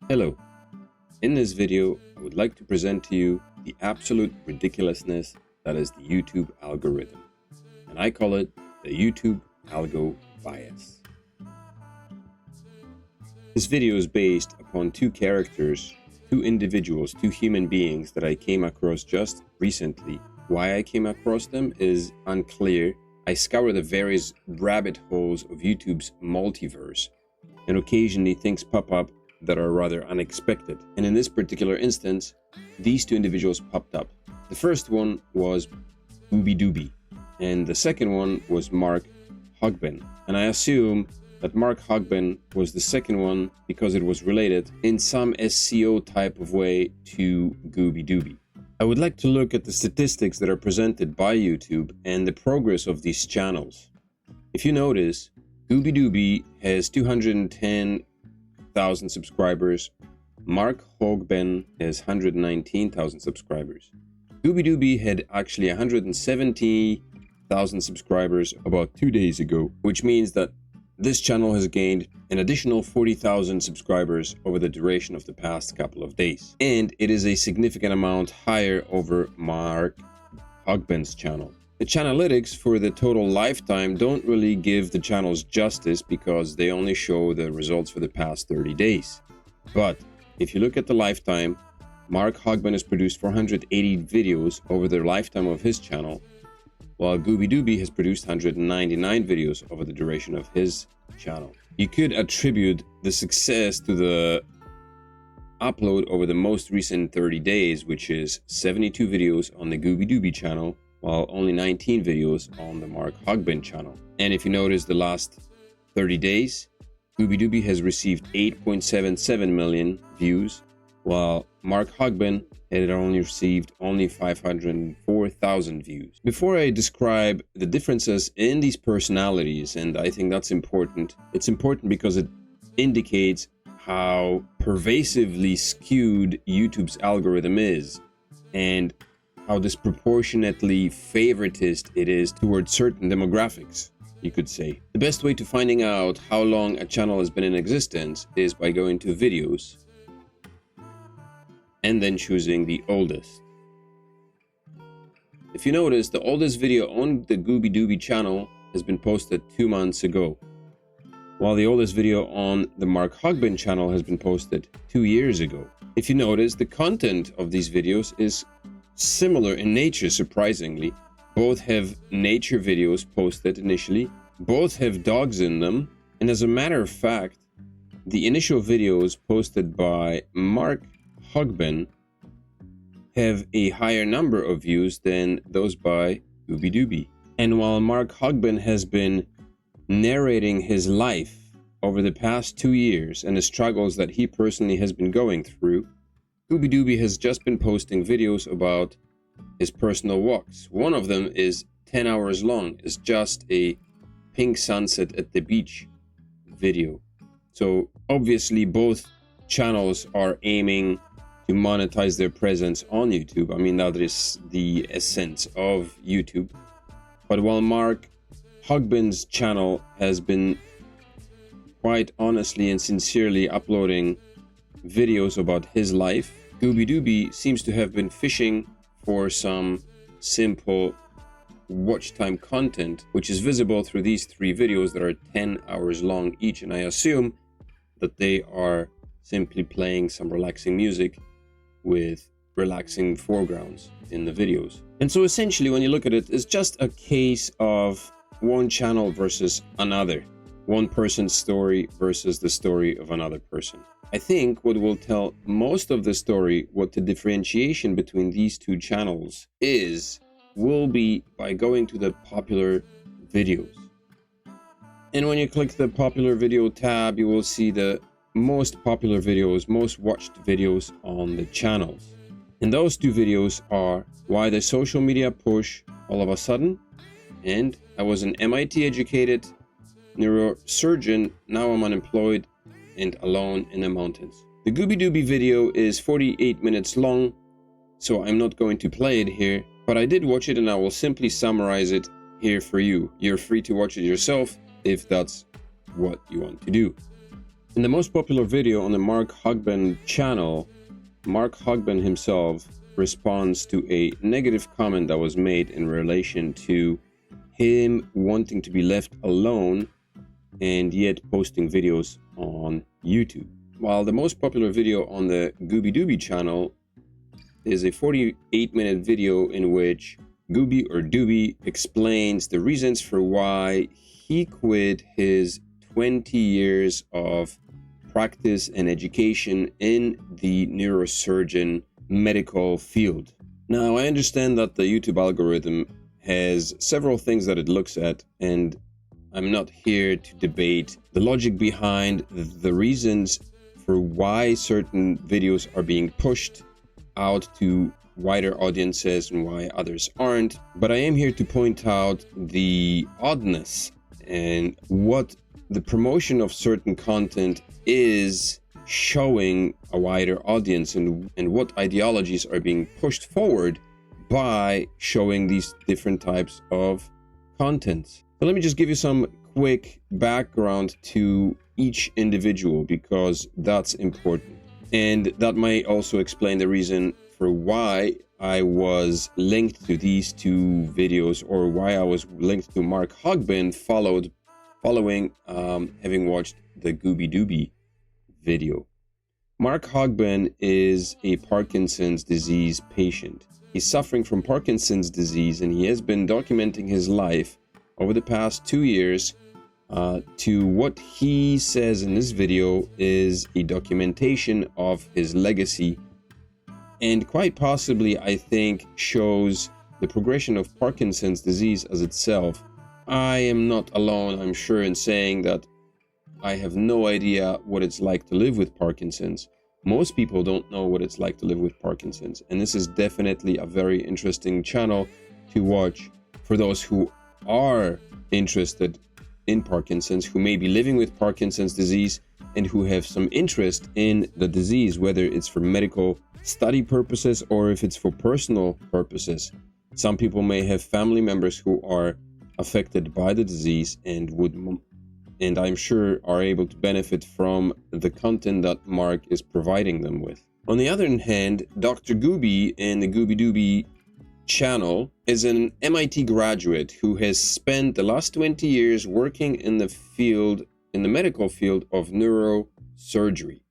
Hello. In this video, I would like to present to you the absolute ridiculousness that is the YouTube algorithm. And I call it the YouTube algo bias. This video is based upon two characters, two individuals, two human beings that I came across just recently. Why I came across them is unclear. I scour the various rabbit holes of YouTube's multiverse, and occasionally things pop up that are rather unexpected. And in this particular instance, these two individuals popped up. The first one was Gooby Doobie, and the second one was Mark Hogin. And I assume that Mark Hogin was the second one because it was related in some SEO type of way to Gooby Doobie. I would like to look at the statistics that are presented by YouTube and the progress of these channels. If you notice, Gooby Doobie has 210,000 subscribers. Mark Hogin has 119,000 subscribers. Gooby Doobie had actually 170,000 subscribers about 2 days ago, which means that this channel has gained an additional 40,000 subscribers over the duration of the past couple of days. And it is a significant amount higher over Mark Hogin's channel. The Chanalytics for the total lifetime don't really give the channels justice because they only show the results for the past 30 days. But if you look at the lifetime, Mark Hogin has produced 480 videos over the lifetime of his channel, while Gooby Doobie has produced 199 videos over the duration of his channel. You could attribute the success to the upload over the most recent 30 days, which is 72 videos on the Gooby Doobie channel, while only 19 videos on the Mark Hogin channel. And if you notice the last 30 days, Gooby Doobie has received 8.77 million views, while Mark Hogin had only received 504,000 views. Before I describe the differences in these personalities, and I think that's important, it's important because it indicates how pervasively skewed YouTube's algorithm is, and how disproportionately favoritist it is towards certain demographics, you could say. The best way to finding out how long a channel has been in existence is by going to videos and then choosing the oldest. If you notice, the oldest video on the Gooby Doobie channel has been posted 2 months ago, while the oldest video on the Mark Hogin channel has been posted 2 years ago. If you notice, the content of these videos is similar in nature, surprisingly. Both have nature videos posted initially, both have dogs in them, and as a matter of fact, the initial videos posted by Mark Hogin have a higher number of views than those by Gooby Doobie. And while Mark Hogin has been narrating his life over the past 2 years and the struggles that he personally has been going through, Gooby Doobie has just been posting videos about his personal walks. One of them is 10 hours long. It's just a pink sunset at the beach video. So obviously both channels are aiming to monetize their presence on YouTube. I mean, that is the essence of YouTube. But while Mark Hogin's channel has been quite honestly and sincerely uploading videos about his life, Gooby Doobie seems to have been fishing for some simple watch time content, which is visible through these 3 videos that are 10 hours long each. And I assume that they are simply playing some relaxing music with relaxing foregrounds in the videos. And so essentially, when you look at it, it's just a case of one channel versus another, one person's story versus the story of another person. I think what will tell most of the story, what the differentiation between these two channels is, will be by going to the popular videos. And when you click the popular video tab, you will see the most popular videos, most watched videos on the channels. And those 2 videos are Why the Social Media Push All of a Sudden, and I was an MIT educated neurosurgeon, now I'm unemployed and alone in the mountains. The Gooby Doobie video is 48 minutes long, so I'm not going to play it here, but I did watch it and I will simply summarize it here for you. You're free to watch it yourself if that's what you want to do. In the most popular video on the Mark Hogin channel, Mark Hogin himself responds to a negative comment that was made in relation to him wanting to be left alone and yet posting videos on YouTube. While the most popular video on the Gooby Doobie channel is a 48-minute video in which Gooby or Doobie explains the reasons for why he quit his 20 years of practice and education in the neurosurgeon medical field. Now, I understand that the YouTube algorithm has several things that it looks at, and I'm not here to debate the logic behind the reasons for why certain videos are being pushed out to wider audiences and why others aren't, but I am here to point out the oddness and what the promotion of certain content is showing a wider audience, and what ideologies are being pushed forward by showing these different types of content. So let me just give you some quick background to each individual, because that's important, and that may also explain the reason for why I was linked to these two videos, or why I was linked to Mark Hogin following having watched the Gooby Doobie video. Mark Hogin is a Parkinson's disease patient. He's suffering from Parkinson's disease, and he has been documenting his life over the past 2 years to what he says in this video is a documentation of his legacy, and quite possibly, I think, shows the progression of Parkinson's disease as itself. I am not alone, I'm sure, in saying that I have no idea what it's like to live with Parkinson's. Most people don't know what it's like to live with Parkinson's, and this is definitely a very interesting channel to watch for those who are interested in Parkinson's, who may be living with Parkinson's disease, and who have some interest in the disease, whether it's for medical study purposes or if it's for personal purposes. Some people may have family members who are affected by the disease and I'm sure are able to benefit from the content that Mark is providing them with. On the other hand, Dr. Gooby in the Gooby Doobie channel is an MIT graduate who has spent the last 20 years working in the medical field of neurosurgery.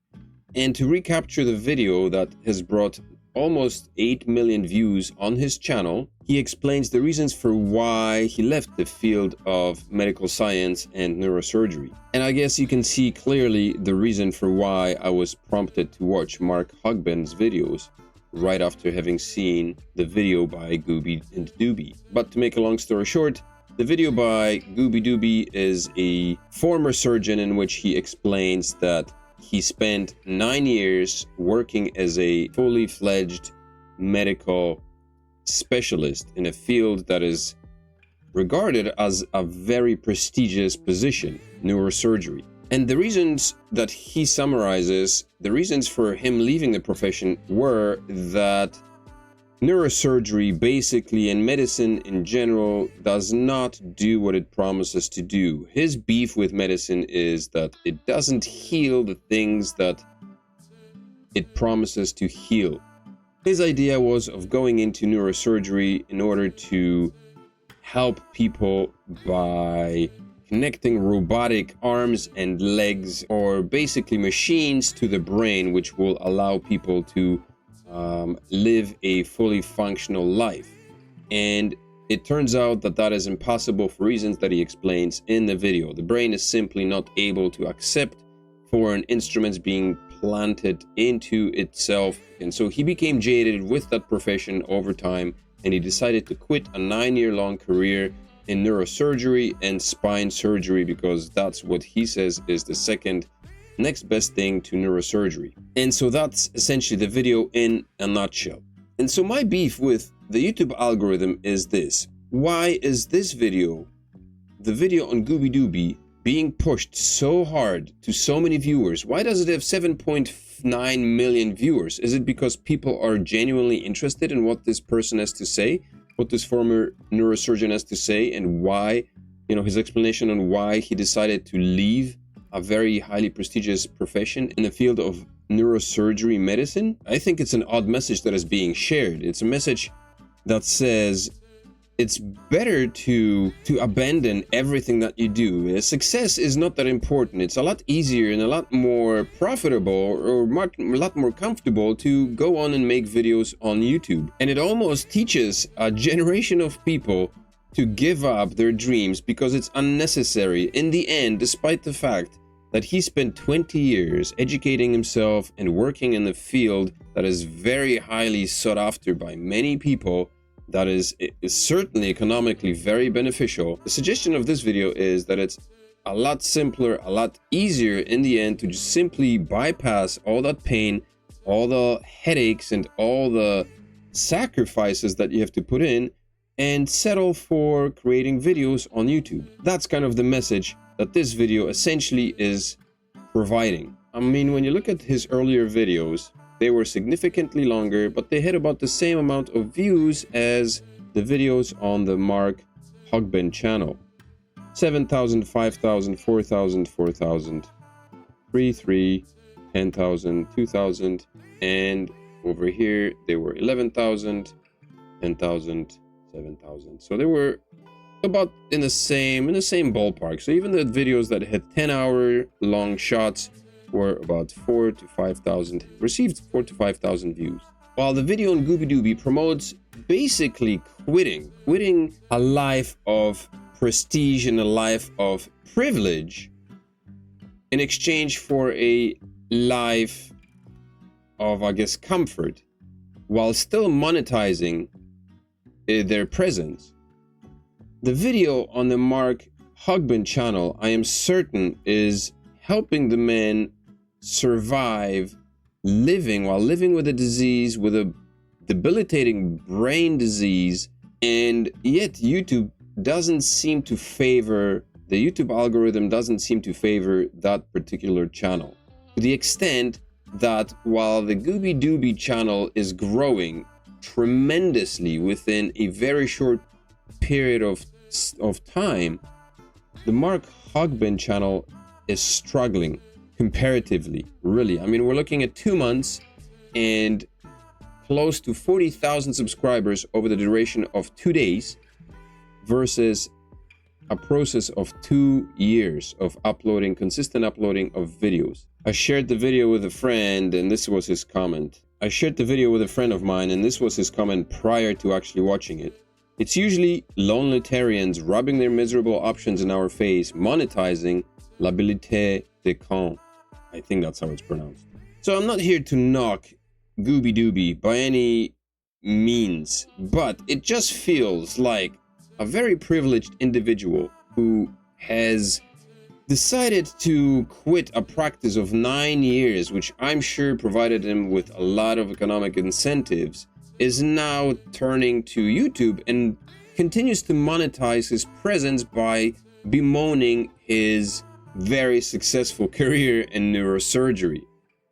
And to recapture the video that has brought almost 8 million views on his channel, he explains the reasons for why he left the field of medical science and neurosurgery. And I guess you can see clearly the reason for why I was prompted to watch Mark Hogin's videos right after having seen the video by Gooby and Doobie. But to make a long story short, the video by Gooby Doobie is a former surgeon in which he explains that he spent 9 years working as a fully fledged medical specialist in a field that is regarded as a very prestigious position, neurosurgery. And the reasons that he summarizes, the reasons for him leaving the profession were that neurosurgery basically, and medicine in general, does not do what it promises to do. His beef with medicine is that it doesn't heal the things that it promises to heal. His idea was of going into neurosurgery in order to help people by connecting robotic arms and legs, or basically machines, to the brain, which will allow people to live a fully functional life. And it turns out that that is impossible for reasons that he explains in the video. The brain is simply not able to accept foreign instruments being planted into itself. And so he became jaded with that profession over time, and he decided to quit a 9-year-long career in neurosurgery and spine surgery, because that's what he says is the second next best thing to neurosurgery. And so that's essentially the video in a nutshell. And so my beef with the YouTube algorithm is this: why is this video, the video on Gooby Doobie, being pushed so hard to so many viewers? Why does it have 7.9 million viewers? Is it because people are genuinely interested in what this person has to say, what this former neurosurgeon has to say, and why, his explanation on why he decided to leave a very highly prestigious profession in the field of neurosurgery medicine. I think it's an odd message that is being shared. It's a message that says it's better to abandon everything that you do. Success is not that important. It's a lot easier and a lot more profitable, or a lot more comfortable to go on and make videos on YouTube. And it almost teaches a generation of people to give up their dreams because it's unnecessary. In the end, despite the fact that he spent 20 years educating himself and working in the field that is very highly sought after by many people, that is certainly economically very beneficial. The suggestion of this video is that it's a lot simpler, a lot easier in the end to just simply bypass all that pain, all the headaches, and all the sacrifices that you have to put in, and settle for creating videos on YouTube. That's kind of the message that this video essentially is providing. I mean, when you look at his earlier videos, they were significantly longer, but they had about the same amount of views as the videos on the Mark Hogin channel. 7,000, 5,000, 4,000, 4,000, 3, 3, 10,000, 2,000, and over here they were 11,000, 10,000, 7,000. So they were about in the same ballpark. So even the videos that had 10-hour long shots were about 4,000 to 5,000, received 4,000 to 5,000 views. While the video on Gooby Doobie promotes basically quitting a life of prestige and a life of privilege in exchange for a life of, I guess, comfort, while still monetizing their presence. The video on the Mark Hogin channel, I am certain, is helping the man survive while living with a disease, with a debilitating brain disease, and yet YouTube doesn't seem to favor, the YouTube algorithm doesn't seem to favor that particular channel, to the extent that while the Gooby Doobie channel is growing tremendously within a very short period of time, the Mark Hogin channel is struggling comparatively, really. I mean, we're looking at 2 months and close to 40,000 subscribers over the duration of 2 days versus a process of 2 years of consistent uploading of videos. I shared the video with a friend, and this was his comment. I shared the video with a friend of mine, and this was his comment prior to actually watching it. It's usually lonelitarians rubbing their miserable options in our face, monetizing l'habilité de con. I think that's how it's pronounced. So I'm not here to knock Gooby Doobie by any means, but it just feels like a very privileged individual who has decided to quit a practice of 9 years, which I'm sure provided him with a lot of economic incentives, is now turning to YouTube and continues to monetize his presence by bemoaning his very successful career in neurosurgery.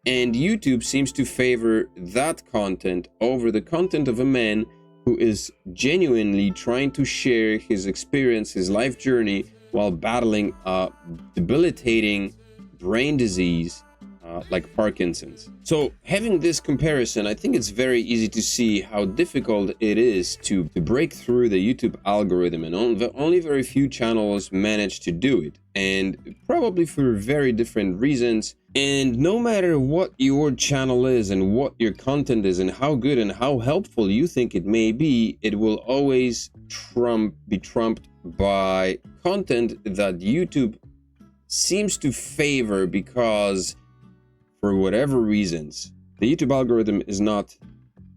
And YouTube seems to favor that content over the content of a man who is genuinely trying to share his experience, his life journey, while battling a debilitating brain disease like Parkinson's. So having this comparison, I think it's very easy to see how difficult it is to break through the YouTube algorithm, and only very few channels manage to do it, and probably for very different reasons. And no matter what your channel is and what your content is and how good and how helpful you think it may be, it will always be trumped by content that YouTube seems to favor, because for whatever reasons, the YouTube algorithm is not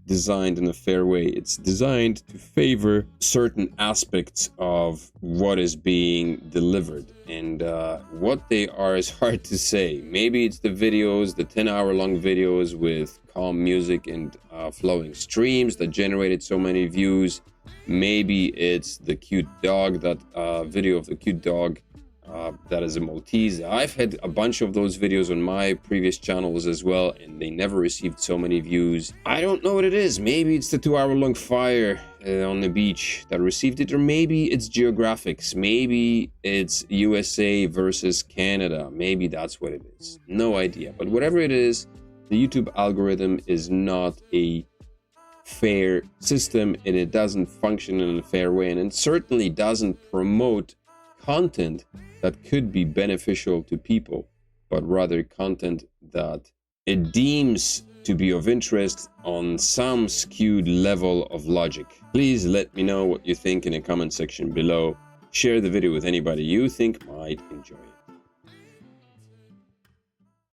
designed in a fair way. It's designed to favor certain aspects of what is being delivered, and what they are is hard to say. Maybe it's the videos, the 10-hour long videos with calm music and flowing streams that generated so many views. Maybe it's the cute dog, that video of the cute dog that is a Maltese. I've had a bunch of those videos on my previous channels as well, and they never received so many views. I don't know what it is. Maybe it's the 2-hour-long fire on the beach that received it, or maybe it's geographics. Maybe it's USA versus Canada. Maybe that's what it is. No idea. But whatever it is, the YouTube algorithm is not a fair system, and it doesn't function in a fair way, and it certainly doesn't promote content that could be beneficial to people, but rather content that it deems to be of interest on some skewed level of logic. Please let me know what you think in the comment section below. Share the video with anybody you think might enjoy it.